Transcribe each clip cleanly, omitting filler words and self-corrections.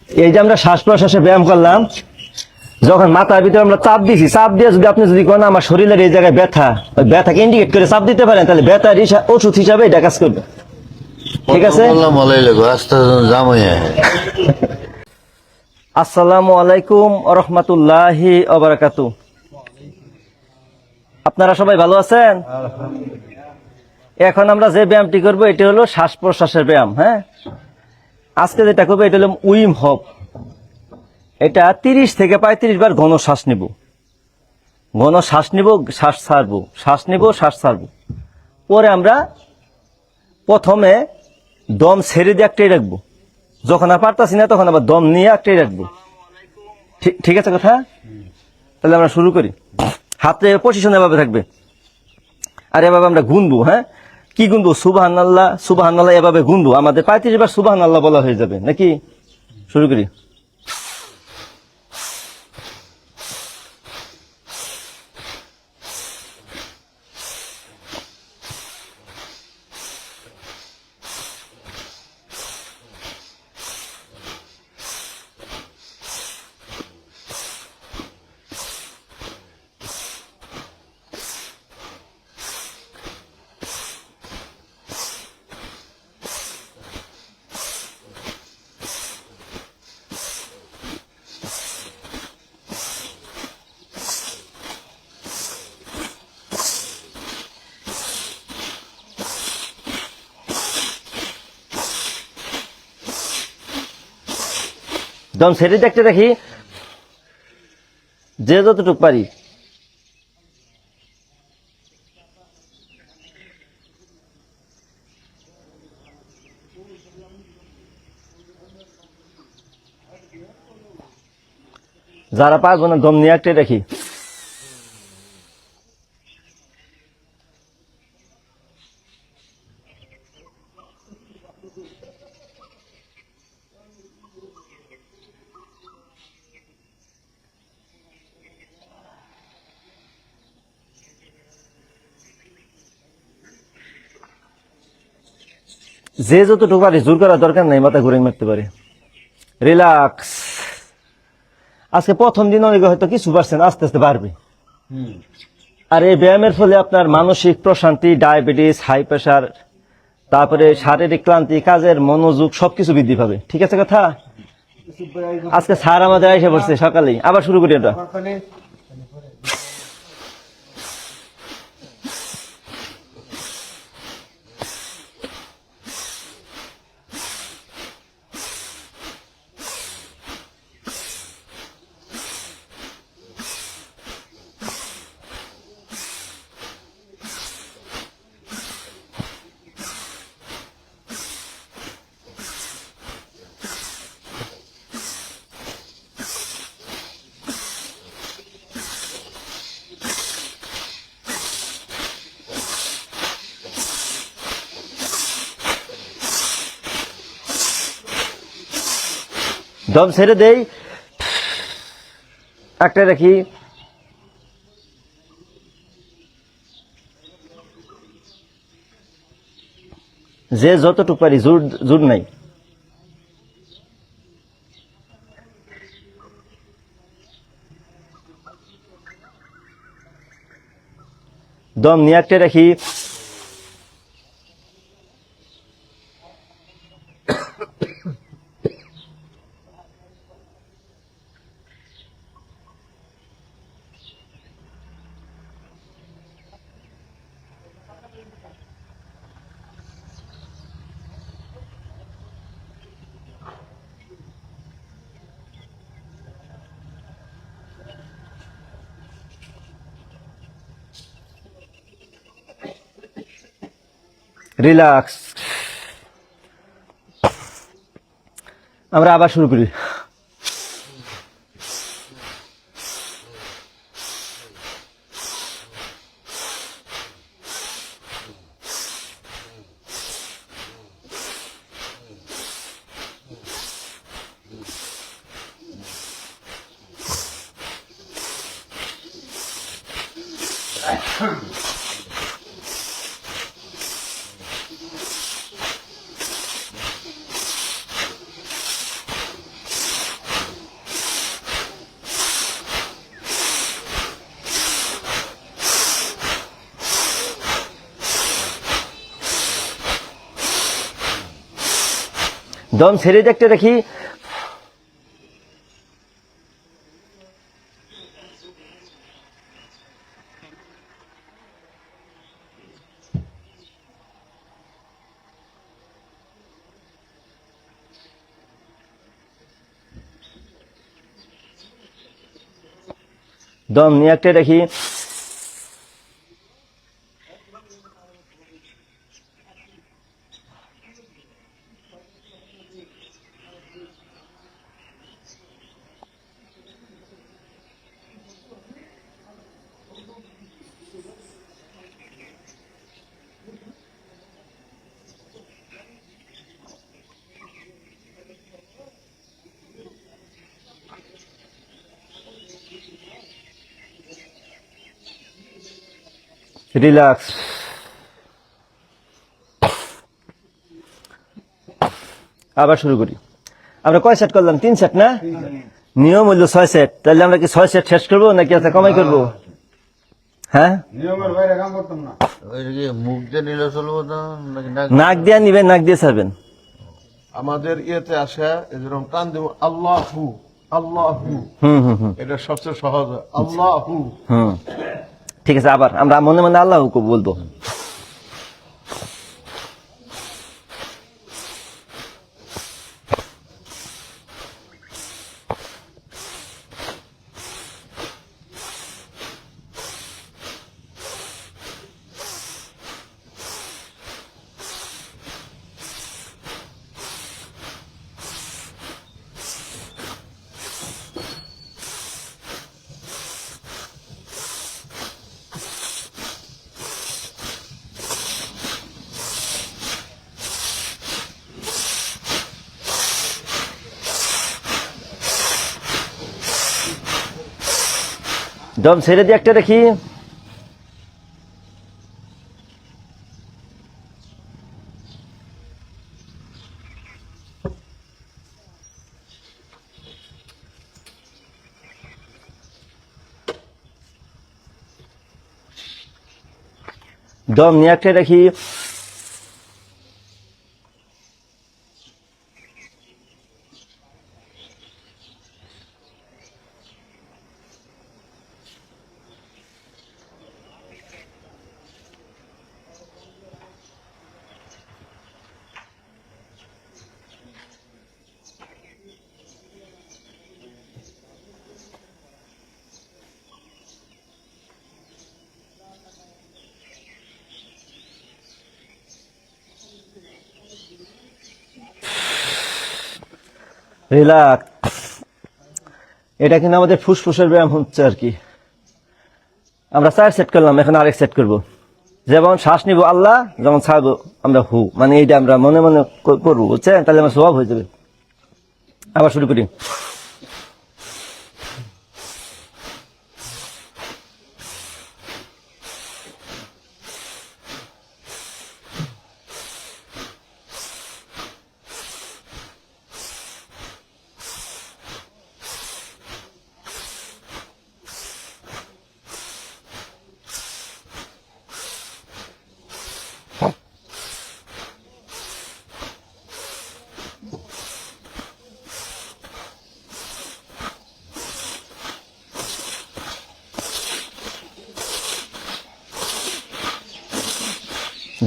এই যে আমরা শ্বাস প্রশ্বাসে ব্যায়াম করলাম, যখন মাথার ভিতরে আমরা চাপ দিছি, চাপ দিয়ে যদি আপনি যদি কোন আমার শরীরের এই জায়গায় ব্যথা, ওই ব্যথাকে ইন্ডিকেট করে চাপ দিতে পারেন, তাহলে ব্যথার ওষুধ হিসাবে এটা কাজ করবে। ঠিক আছে। আসসালামু আলাইকুম রহমতুল্লাহি ওবারাকাতু। আপনারা সবাই ভালো আছেন? এখন আমরা যে ব্যায়ামটি করবো এটি হলো শ্বাস প্রশ্বাসের ব্যায়াম। হ্যাঁ, আজকে যেটা করবো এটা হলো উইম হপ। এটা 30 থেকে 35 বার ঘন শ্বাস নিব, ঘন শ্বাস নিব, শ্বাস ছাড়বো, শ্বাস নিব, শ্বাস ছাড়বো। পরে আমরা প্রথমে দম ছেড়ে দিয়ে একটাই রাখবো, যখন আর পারতাছি না তখন আবার দম নিয়ে একটাই রাখবো। ঠিক আছে কথা? তাহলে আমরা শুরু করি। হাতে পজিশন এভাবে থাকবে, আর এভাবে আমরা গুনবো। হ্যাঁ, কি গুনবো? সুবহানাল্লাহ, সুবহানাল্লাহ, এভাবে গুনবো। আমাদের 35 বার সুবহানাল্লাহ বলা হয়ে যাবে নাকি? শুরু করি। দম ছেড়ে দেখতে দেখি, যে যতটুকু পারি। যারা পারবো না দম নিয়ে একটাই রাখি। যে যতটুকু পারি, জোর করার দরকার নাই, মাথা ঘুরে মারতে পারে। রিল্যাক্স। আজকে প্রথম দিন অনেকে হয়তো কিছু পারছেন, আস্তে আস্তে বাড়বে। আর এই ব্যায়ামের ফলে আপনার মানসিক প্রশান্তি, ডায়াবেটিস, হাই প্রেশার, তারপরে শারীরিক ক্লান্তি, কাজের মনোযোগ সবকিছু বৃদ্ধি পাবে। ঠিক আছে কথা? আজকে স্যার আমাদের এসে পড়ছে সকালেই। আবার শুরু করি এটা। দম ছেড়ে দেই, একটা রাখি। যে যতটুকু পারি, জোর জোর নাই। দম নিয়ে একটা রাখি। রিল্যাক্স। আমরা আবার শুরু করি। দম ছেড়ে দেখতে দেখি। দম নিয়ে একটা দেখি। রিল্যাক্স। আবার শুরু করি। আমরা কয় সেট করলাম? 3 সেট না? নিয়ম হইল 6 সেট। তাহলে আমরা কি 6 সেট শেষ করবো নাকি আচ্ছা কমাই করবো? হ্যাঁ, নিয়মের বাইরে কাম করতাম না। মুখ দিয়ে নিলে চলবো না নাকি নাক দিয়ে নিবেন, নাক দিয়ে ছাড়বেন। আমাদের ইয়েতে আসে এরকম টান দেব আল্লাহু আল্লাহু, হুম হুম হুম এটা সবচেয়ে সহজ। আল্লাহু হুম, ঠিক আছে। আবার আমরা মনে মনে আল্লাহ বলবো। দম ছেড়ে দিয়ে একটা দেখি। দম নিয়ে একটা দেখি। রিল্যাক্স। এটা কিন্তু আমাদের ফুসফুসের ব্যায়াম হচ্ছে আর কি। আমরা 4 সেট করলাম, এখন আরেক সেট করব। যেমন শ্বাস নিব আল্লাহ, যেমন ছাড়বো আমরা হু, মানে এইটা আমরা মনে মনে করবো, বুঝছেন? তাহলে আমার স্বভাব হয়ে যাবে। আবার শুরু করি।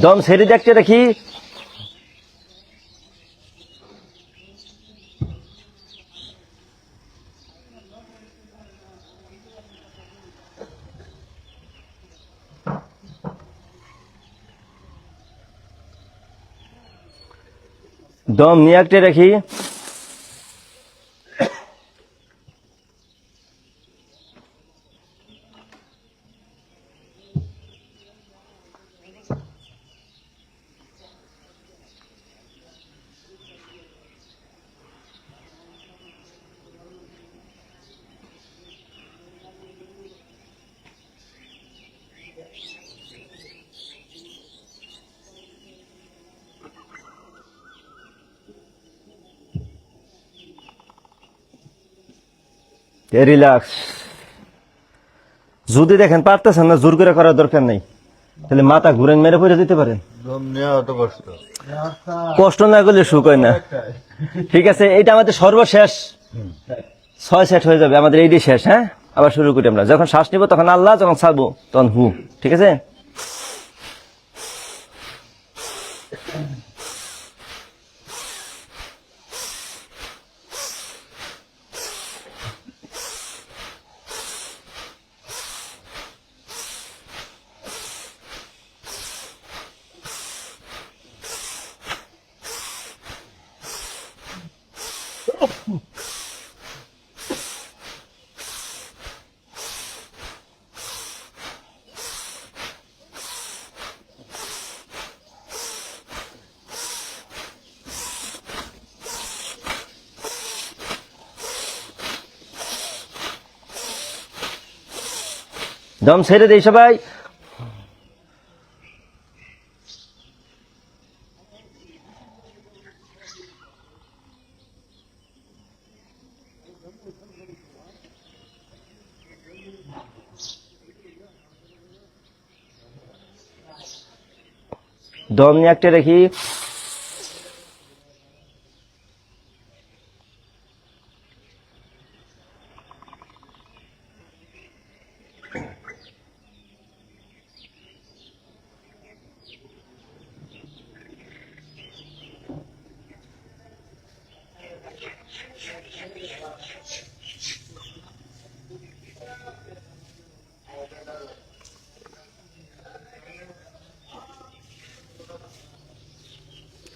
দম ছেড়ে দেখতে দেখি। দম নিয়ে একটা দেখি। রিল্যাক্স। যদি দেখেন পারতেছেন না, জোর করে করার দরকার নেই। তাহলে মাথা ঘুরেন মেরে পড়ে দিতে পারেন। দম নেওয়া অত কষ্ট। কষ্ট না করলে সুখ হয় না। ঠিক আছে, এটা আমাদের সর্বশেষ 6 সেট হয়ে যাবে আমাদের, এইটাই শেষ। হ্যাঁ, আবার শুরু করি আমরা। যখন শ্বাস নিব তখন আল্লাহ, যখন ছাড়বো তখন হু। ঠিক আছে? দম ছেড়ে দেই সবাই। দম নিয়ে একটা রেখি।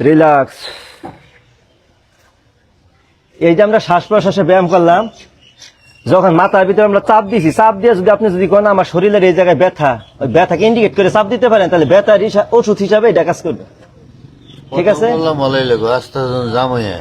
রিল্যাক্স। এই যে আমরা শ্বাস প্রশ্বাসে ব্যায়াম করলাম, যখন মাথার ভিতরে আমরা চাপ দিছি, চাপ দিয়ে যদি আপনি যদি কোন আমার শরীরের এই জায়গায় ব্যথা, ওই ব্যথাকে ইন্ডিকেট করে চাপ দিতে পারেন, তাহলে ব্যথার ওষুধ হিসাবে এটা কাজ করবে। ঠিক আছে? মলাই লাগো আস্তে আস্তে জাম হয়ে